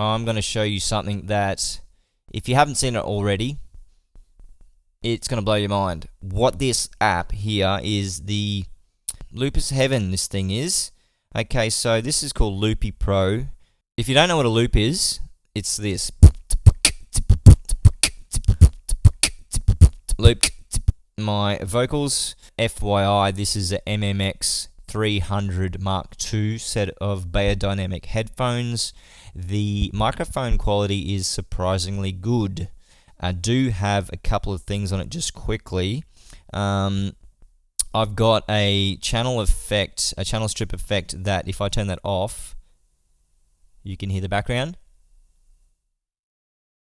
I'm going to show you something that, if you haven't seen it already, it's going to blow your mind. What this app here is, the Loop's Heaven, this thing is. Okay, so this is called Loopy Pro. If you don't know what a loop is, it's this. Loop. My vocals, FYI, this is a MMX 300 Mark II set of Beyerdynamic headphones. The microphone quality is surprisingly good. I do have a couple of things on it just quickly. I've got a channel strip effect that if I turn that off, you can hear the background.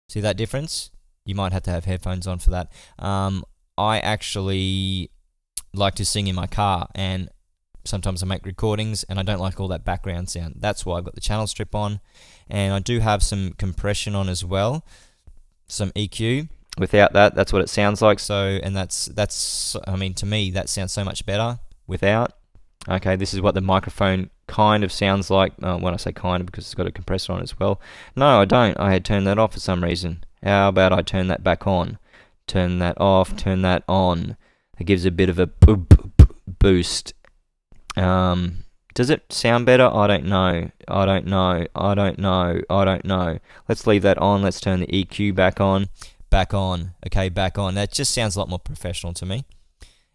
See that difference? You might have to have headphones on for that. I actually like to sing in my car, and sometimes I make recordings, and I don't like all that background sound. That's why I've got the channel strip on, and I do have some compression on as well, some EQ. Without that, that's what it sounds like. So, and that's I mean, to me, that sounds so much better without. Okay, this is what the microphone kind of sounds like. When I say kind of, because it's got a compressor on as well. No, I don't. I had turned that off for some reason. How about I turn that back on? Turn that off, turn that on. It gives a bit of a boost. Does it sound better? I don't know. I don't know. I don't know. I don't know. Let's leave that on. Let's turn the EQ back on. Back on. Okay, back on. That just sounds a lot more professional to me.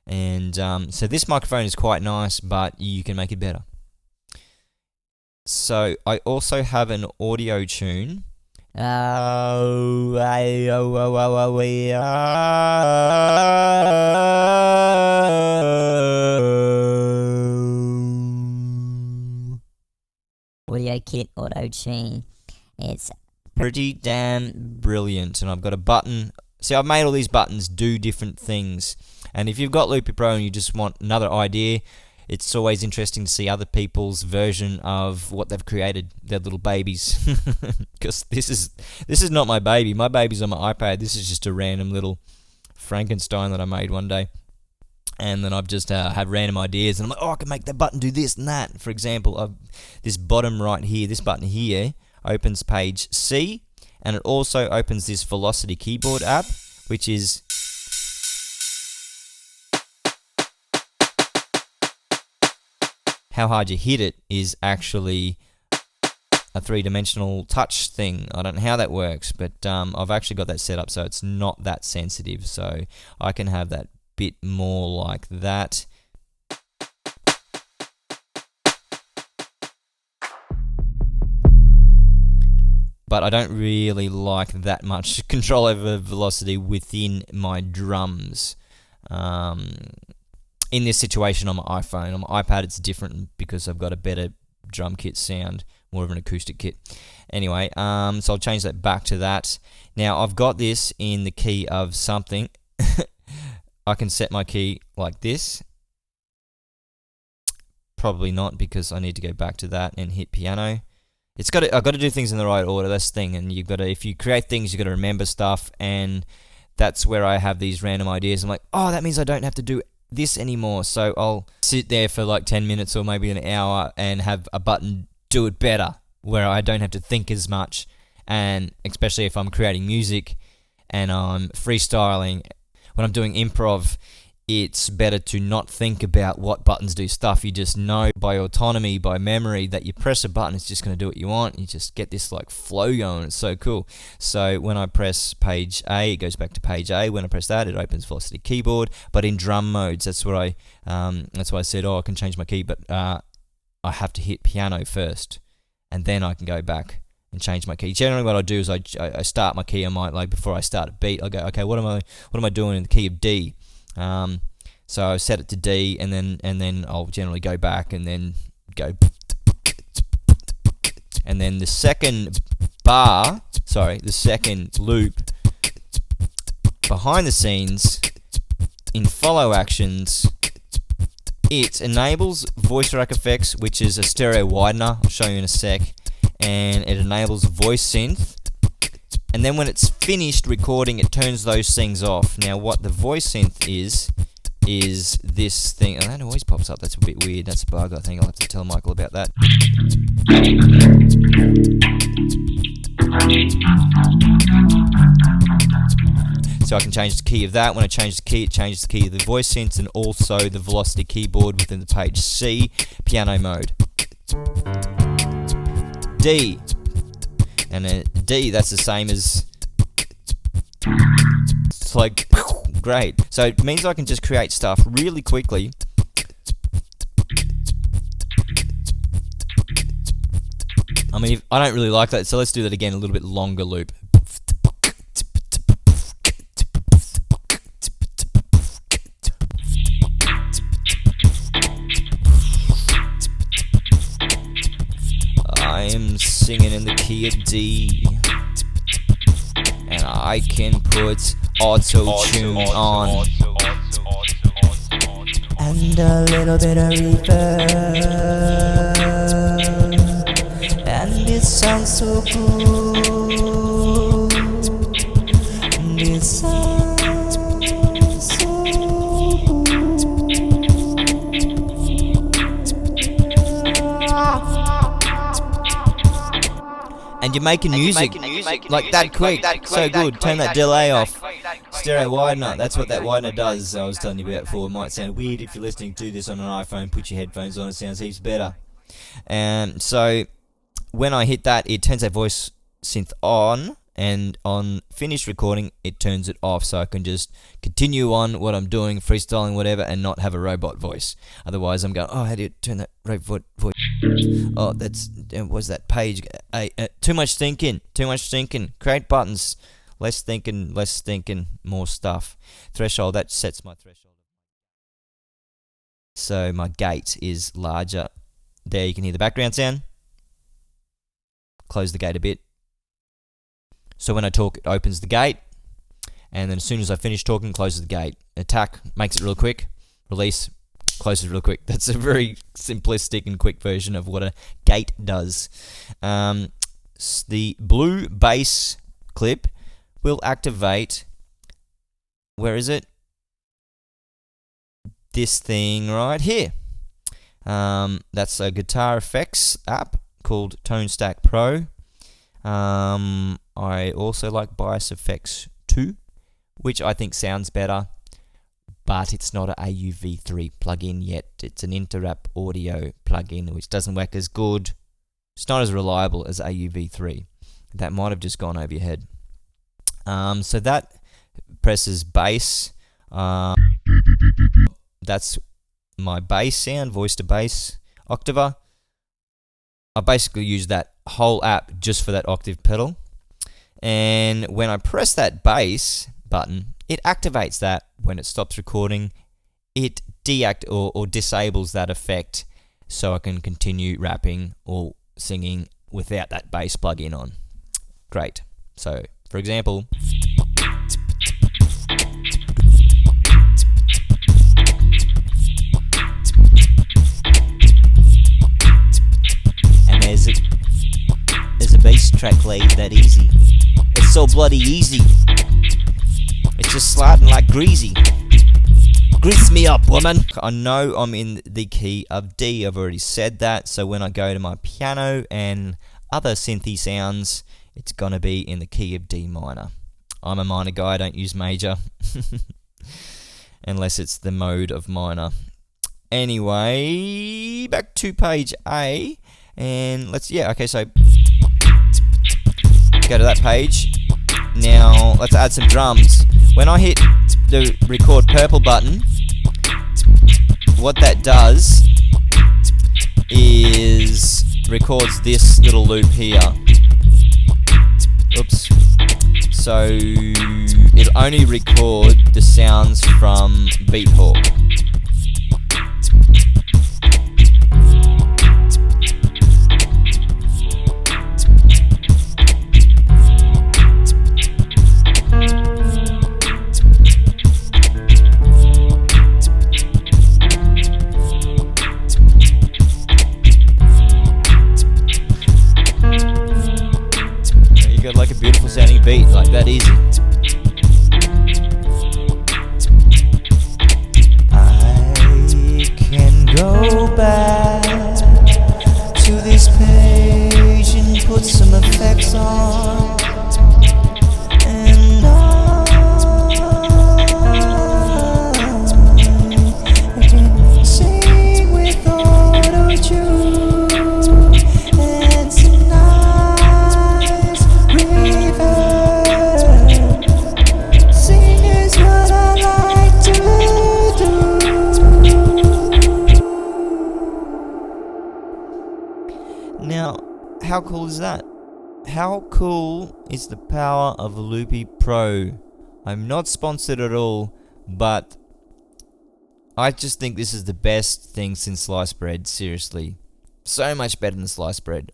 And so this microphone is quite nice, but you can make it better. So I also have an Auto-Tune. What Audio Kit Auto-Tune. It's pretty damn brilliant, and I've got a button. See, I've made all these buttons do different things, and if you've got Loopy Pro and you just want another idea, it's always interesting to see other people's version of what they've created, their little babies. Because this is not my baby. My baby's on my iPad. This is just a random little Frankenstein that I made one day. And then I've just had random ideas, and I'm like, oh, I can make that button do this and that. For example, this bottom right here, this button here, opens page C, and it also opens this Velocity keyboard app, which is how hard you hit it is actually a three-dimensional touch thing. I don't know how that works, but I've actually got that set up so it's not that sensitive, so I can have that bit more like that. But I don't really like that much control over velocity within my drums. In this situation on my iPhone, on my iPad it's different because I've got a better drum kit sound, more of an acoustic kit. Anyway, so I'll change that back to that. Now I've got this in the key of something. I can set my key like this. Probably not, because I need to go back to that and hit piano. I've got to do things in the right order. That's the thing, and you've got to, if you create things, you've got to remember stuff, and that's where I have these random ideas. I'm like, oh, that means I don't have to do this anymore. So I'll sit there for like 10 minutes or maybe an hour and have a button do it better, where I don't have to think as much. And especially if I'm creating music and I'm freestyling, when I'm doing improv, it's better to not think about what buttons do stuff. You just know by autonomy, by memory, that you press a button, it's just going to do what you want. You just get this like flow going. It's so cool. So when I press page A, it goes back to page A. When I press that, it opens Velocity keyboard. But in drum modes, that's why I said, oh, I can change my key, but I have to hit piano first, and then I can go back and change my key. Generally, what I do is I start my key. I might, like, before I start a beat, I go, okay, what am I doing in the key of D? So I set it to D, and then I'll generally go back and then go, and then the second loop behind the scenes in follow actions, it enables voice rack effects, which is a stereo widener. I'll show you in a sec, and it enables voice synth. And then when it's finished recording, it turns those things off. Now, what the voice synth is this thing. And that always pops up. That's a bit weird. That's a bug. I think I'll have to tell Michael about that. So I can change the key of that. When I change the key, it changes the key of the voice synths and also the velocity keyboard within the page C, piano mode. D. And then D, that's the same as... It's like, great. So it means I can just create stuff really quickly. I mean, I don't really like that, so let's do that again, a little bit longer loop. I am singing in the key of D, and I can put auto-tune on, and a little bit of reverb, and it sounds so good, and it sounds so good. And you're making music like that quick, so good. Turn that delay off. Stereo widener, that's what that widener does. I was telling you about before. It might sound weird if you're listening to this on an iPhone. Put your headphones on, it sounds heaps better. And so when I hit that, it turns that voice synth on, and on finished recording, it turns it off, so I can just continue on what I'm doing, freestyling, whatever, and not have a robot voice. Otherwise, I'm going, oh, how do you turn that robot voice? Oh, what's that page? Too much thinking. Create buttons. Less thinking, more stuff. Threshold, that sets my threshold. So my gate is larger. There you can hear the background sound. Close the gate a bit. So when I talk, it opens the gate, and then as soon as I finish talking, closes the gate. Attack makes it real quick. Release closes real quick. That's a very simplistic and quick version of what a gate does. The blue bass clip will activate, where is it? This thing right here. That's a guitar effects app called Tone Stack Pro. I also like Bias Effects 2, which I think sounds better, but it's not an AUV3 plugin yet. It's an Interrupt audio plugin, which doesn't work as good. It's not as reliable as AUV3. That might have just gone over your head. So that presses bass. That's my bass sound, voice to bass octaver. I basically use that whole app just for that octave pedal. And when I press that bass button, it activates that. When it stops recording, it disables that effect, so I can continue rapping or singing without that bass plug-in on. Great. So, for example, and there's a bass track laid that easy. It's so bloody easy. It's just sliding like greasy. Grease me up, woman. I know I'm in the key of D. I've already said that. So when I go to my piano and other synthy sounds, it's gonna be in the key of D minor. I'm a minor guy. I don't use major unless it's the mode of minor. Anyway, back to page A, and so go to that page. Now let's add some drums. When I hit the record purple button, what that does is records this little loop here. Oops. So it'll only record the sounds from Beathawk. Like a beautiful sounding beat, like that easy. I can go back to this page and put some effects on, and I how cool is that? How cool is the power of Loopy Pro? I'm not sponsored at all, but I just think this is the best thing since sliced bread, seriously. So much better than sliced bread.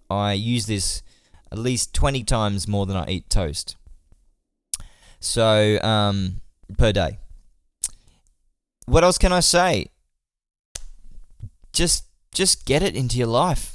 I use this at least 20 times more than I eat toast. So, per day. What else can I say? Just get it into your life.